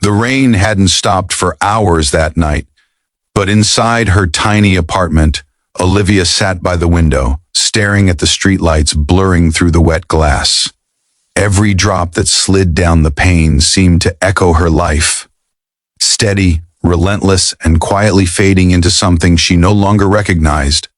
The rain hadn't stopped for hours that night, but inside her tiny apartment, Olivia sat by the window, staring at the streetlights blurring through the wet glass. Every drop that slid down the pane seemed to echo her life, steady, relentless, and quietly fading into something she no longer recognized.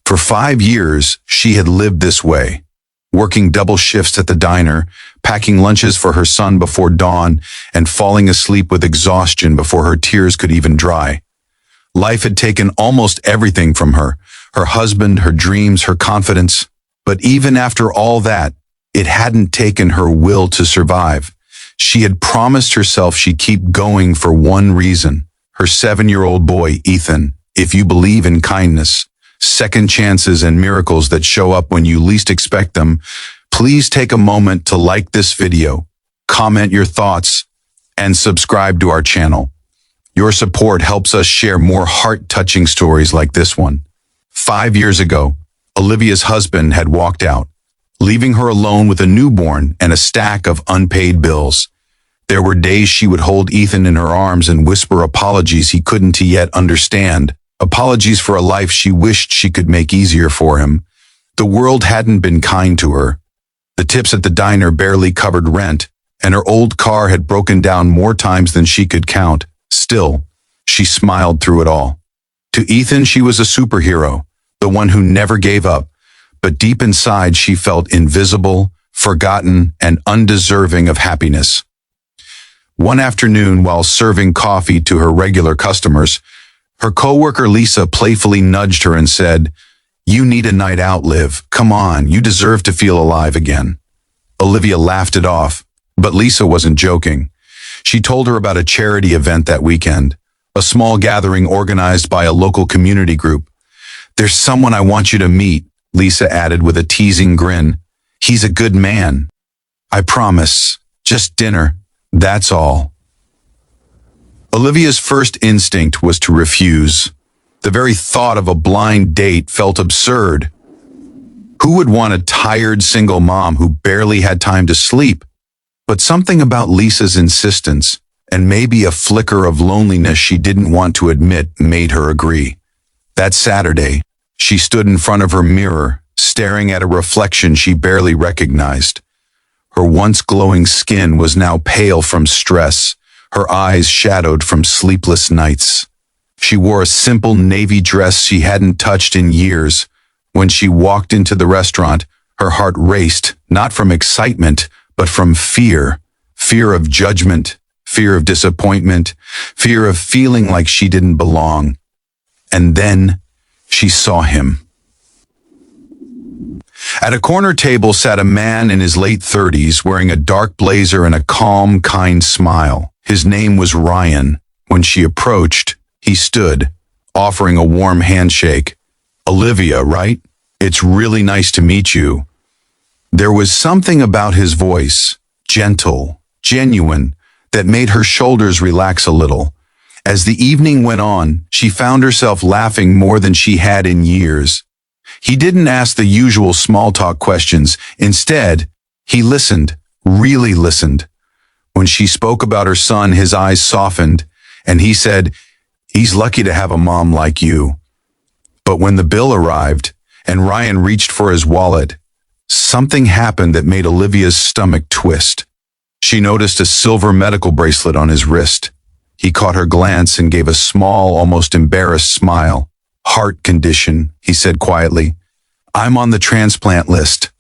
For 5 years, she had lived this way, working double shifts at the diner, packing lunches for her son before dawn, and falling asleep with exhaustion before her tears could even dry. Life had taken almost everything from her, her husband, her dreams, her confidence. But even after all that, it hadn't taken her will to survive. She had promised herself she'd keep going for one reason. Her 7-year-old boy, Ethan, if you believe in kindness, second chances, and miracles that show up when you least expect them, please take a moment to like this video, comment your thoughts, and subscribe to our channel. Your support helps us share more heart-touching stories like this one. 5 years ago, Olivia's husband had walked out, leaving her alone with a newborn and a stack of unpaid bills. There were days she would hold Ethan in her arms and whisper apologies he couldn't yet understand, apologies for a life she wished she could make easier for him. The world hadn't been kind to her. The tips at the diner barely covered rent, and her old car had broken down more times than she could count. Still, she smiled through it all. To Ethan, she was a superhero, the one who never gave up, but deep inside she felt invisible, forgotten, and undeserving of happiness. One afternoon, while serving coffee to her regular customers, her coworker Lisa playfully nudged her and said, "You need a night out, Liv. Come on, you deserve to feel alive again." Olivia laughed it off, but Lisa wasn't joking. She told her about a charity event that weekend, a small gathering organized by a local community group. "There's someone I want you to meet," Lisa added with a teasing grin. "He's a good man. I promise. Just dinner. That's all." Olivia's first instinct was to refuse. The very thought of a blind date felt absurd. Who would want a tired single mom who barely had time to sleep? But something about Lisa's insistence, and maybe a flicker of loneliness she didn't want to admit, made her agree. That Saturday, she stood in front of her mirror, staring at a reflection she barely recognized. Her once glowing skin was now pale from stress, her eyes shadowed from sleepless nights. She wore a simple navy dress she hadn't touched in years. When she walked into the restaurant, her heart raced, not from excitement, but from fear. Fear of judgment, fear of disappointment, fear of feeling like she didn't belong. And then she saw him. At a corner table sat a man in his late 30s wearing a dark blazer and a calm, kind smile. His name was Ryan. When she approached, he stood, offering a warm handshake. "Olivia, right? It's really nice to meet you." There was something about his voice, gentle, genuine, that made her shoulders relax a little. As the evening went on, she found herself laughing more than she had in years. He didn't ask the usual small talk questions. Instead, he listened, really listened. When she spoke about her son, his eyes softened, and he said, "He's lucky to have a mom like you." But when the bill arrived, and Ryan reached for his wallet, something happened that made Olivia's stomach twist. She noticed a silver medical bracelet on his wrist. He caught her glance and gave a small, almost embarrassed smile. "Heart condition," he said quietly. "I'm on the transplant list."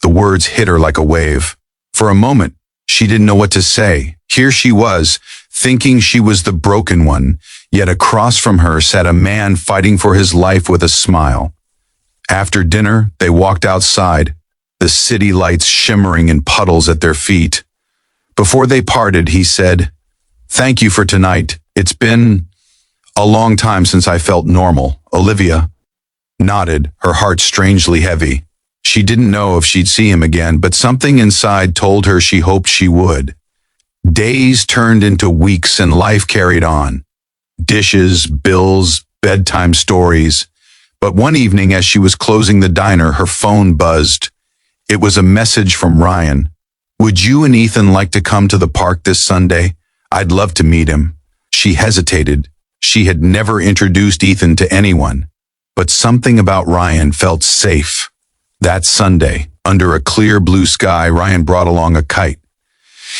The words hit her like a wave. For a moment, she didn't know what to say. Here she was, thinking she was the broken one, yet across from her sat a man fighting for his life with a smile. After dinner, they walked outside, the city lights shimmering in puddles at their feet. Before they parted, he said, "Thank you for tonight. It's been a long time since I felt normal." Olivia nodded, her heart strangely heavy. She didn't know if she'd see him again, but something inside told her she hoped she would. Days turned into weeks and life carried on. Dishes, bills, bedtime stories. But one evening, as she was closing the diner, her phone buzzed. It was a message from Ryan. "Would you and Ethan like to come to the park this Sunday? I'd love to meet him. She hesitated. She had never introduced Ethan to anyone. But something about Ryan felt safe. That Sunday, under a clear blue sky, Ryan brought along a kite.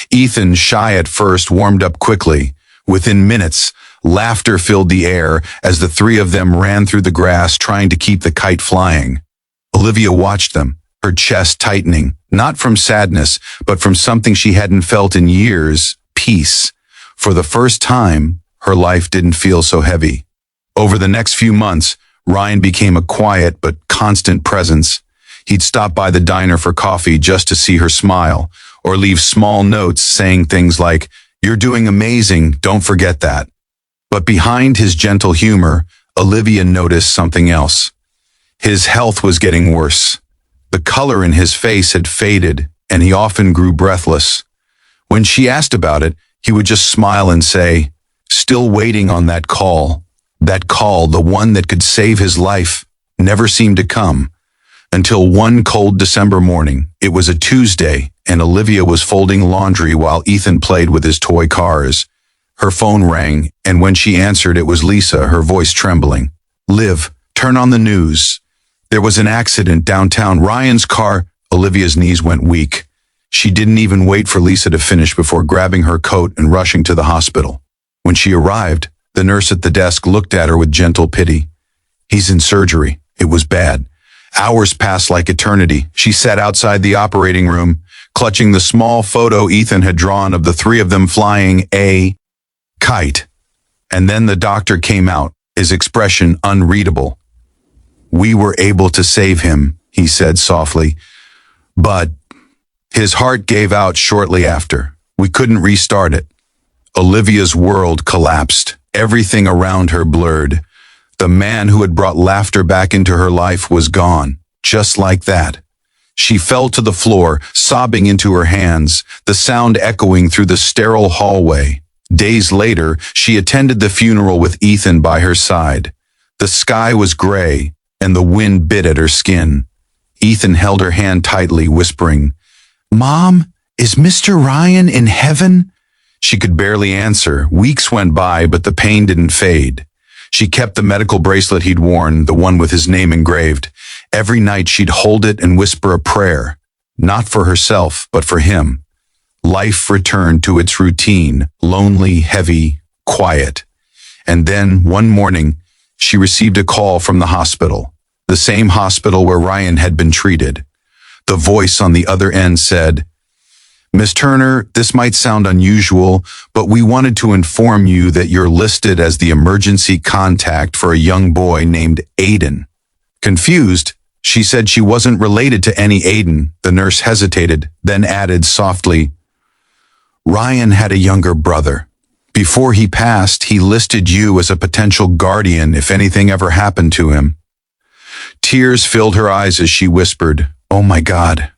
Ethan, shy at first, warmed up quickly. Within minutes, laughter filled the air as the three of them ran through the grass trying to keep the kite flying. Olivia watched them, her chest tightening, not from sadness, but from something she hadn't felt in years, peace. For the first time, her life didn't feel so heavy. Over the next few months, Ryan became a quiet but constant presence. He'd stop by the diner for coffee just to see her smile, or leave small notes saying things like, "You're doing amazing, don't forget that." But behind his gentle humor, Olivia noticed something else. His health was getting worse. The color in his face had faded, and he often grew breathless. When she asked about it, he would just smile and say, "Still waiting on that call." That call, the one that could save his life, never seemed to come. Until one cold December morning. It was a Tuesday, and Olivia was folding laundry while Ethan played with his toy cars. Her phone rang, and when she answered, it was Lisa, her voice trembling. "Liv, turn on the news. There was an accident downtown. Ryan's car." Olivia's knees went weak. She didn't even wait for Lisa to finish before grabbing her coat and rushing to the hospital. When she arrived, the nurse at the desk looked at her with gentle pity. "He's in surgery. It was bad." Hours passed like eternity. She sat outside the operating room, clutching the small photo Ethan had drawn of the three of them flying a kite. And then the doctor came out, his expression unreadable. "We were able to save him," he said softly. "But his heart gave out shortly after. We couldn't restart it." Olivia's world collapsed. Everything around her blurred. The man who had brought laughter back into her life was gone, just like that. She fell to the floor, sobbing into her hands, the sound echoing through the sterile hallway. Days later, she attended the funeral with Ethan by her side. The sky was gray, and the wind bit at her skin. Ethan held her hand tightly, whispering, "Mom, is Mr. Ryan in heaven?" She could barely answer. Weeks went by, but the pain didn't fade. She kept the medical bracelet he'd worn, the one with his name engraved. Every night she'd hold it and whisper a prayer, not for herself, but for him. Life returned to its routine, lonely, heavy, quiet. And then, one morning, she received a call from the hospital, the same hospital where Ryan had been treated. The voice on the other end said, "Miss Turner, this might sound unusual, but we wanted to inform you that you're listed as the emergency contact for a young boy named Aiden." Confused, she said she wasn't related to any Aiden. The nurse hesitated, then added softly, "Ryan had a younger brother. Before he passed, he listed you as a potential guardian if anything ever happened to him." Tears filled her eyes as she whispered, "Oh my God."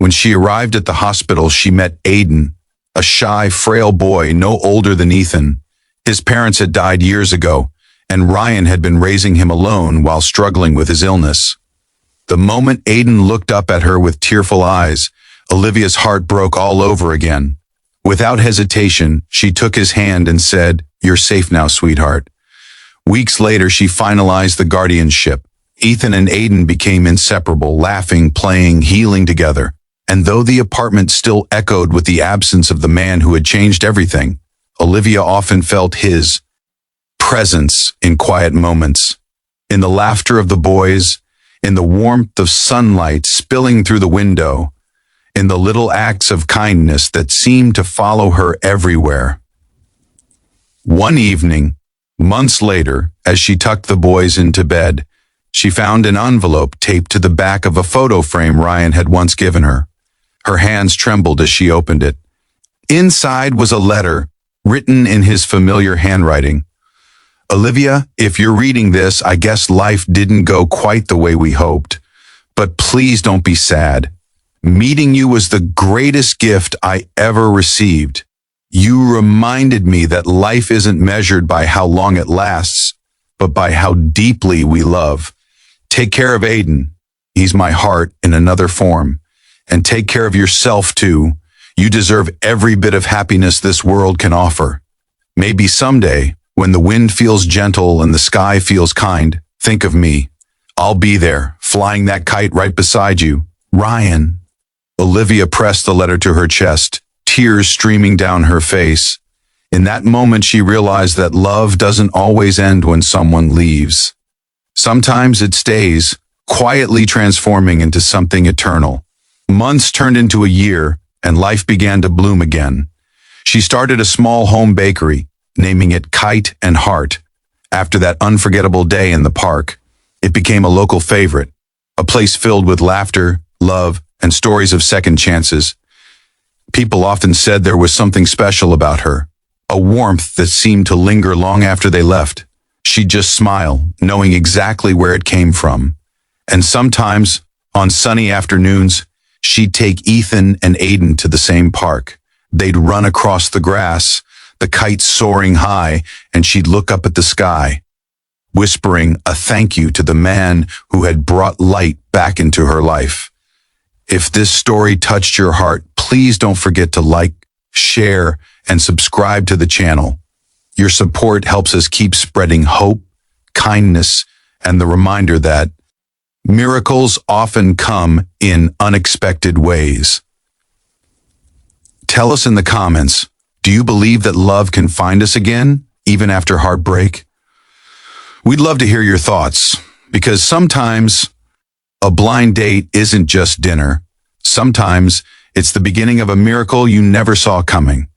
When she arrived at the hospital, she met Aiden, a shy, frail boy no older than Ethan. His parents had died years ago, and Ryan had been raising him alone while struggling with his illness. The moment Aiden looked up at her with tearful eyes, Olivia's heart broke all over again. Without hesitation, she took his hand and said, "You're safe now, sweetheart." Weeks later, she finalized the guardianship. Ethan and Aiden became inseparable, laughing, playing, healing together. And though the apartment still echoed with the absence of the man who had changed everything, Olivia often felt his presence in quiet moments. In the laughter of the boys, in the warmth of sunlight spilling through the window, in the little acts of kindness that seemed to follow her everywhere. One evening, months later, as she tucked the boys into bed, she found an envelope taped to the back of a photo frame Ryan had once given her. Her hands trembled as she opened it. Inside was a letter, written in his familiar handwriting. "Olivia, if you're reading this, I guess life didn't go quite the way we hoped. But please don't be sad. Meeting you was the greatest gift I ever received. You reminded me that life isn't measured by how long it lasts, but by how deeply we love. Take care of Aiden. He's my heart in another form. And take care of yourself too. You deserve every bit of happiness this world can offer. Maybe someday, when the wind feels gentle and the sky feels kind, think of me. I'll be there, flying that kite right beside you. Ryan. Olivia pressed the letter to her chest, tears streaming down her face. In that moment, she realized that love doesn't always end when someone leaves. Sometimes it stays, quietly transforming into something eternal. Months turned into a year, and life began to bloom again. She started a small home bakery, naming it Kite and Heart. After that unforgettable day in the park, it became a local favorite, a place filled with laughter, love, and stories of second chances. People often said there was something special about her, a warmth that seemed to linger long after they left. She'd just smile, knowing exactly where it came from. And sometimes, on sunny afternoons, she'd take Ethan and Aiden to the same park. They'd run across the grass, the kite soaring high, and she'd look up at the sky, whispering a thank you to the man who had brought light back into her life. If this story touched your heart, please don't forget to like, share, and subscribe to the channel. Your support helps us keep spreading hope, kindness, and the reminder that miracles often come in unexpected ways. Tell us in the comments, do you believe that love can find us again, even after heartbreak? We'd love to hear your thoughts, because sometimes a blind date isn't just dinner. Sometimes it's the beginning of a miracle you never saw coming.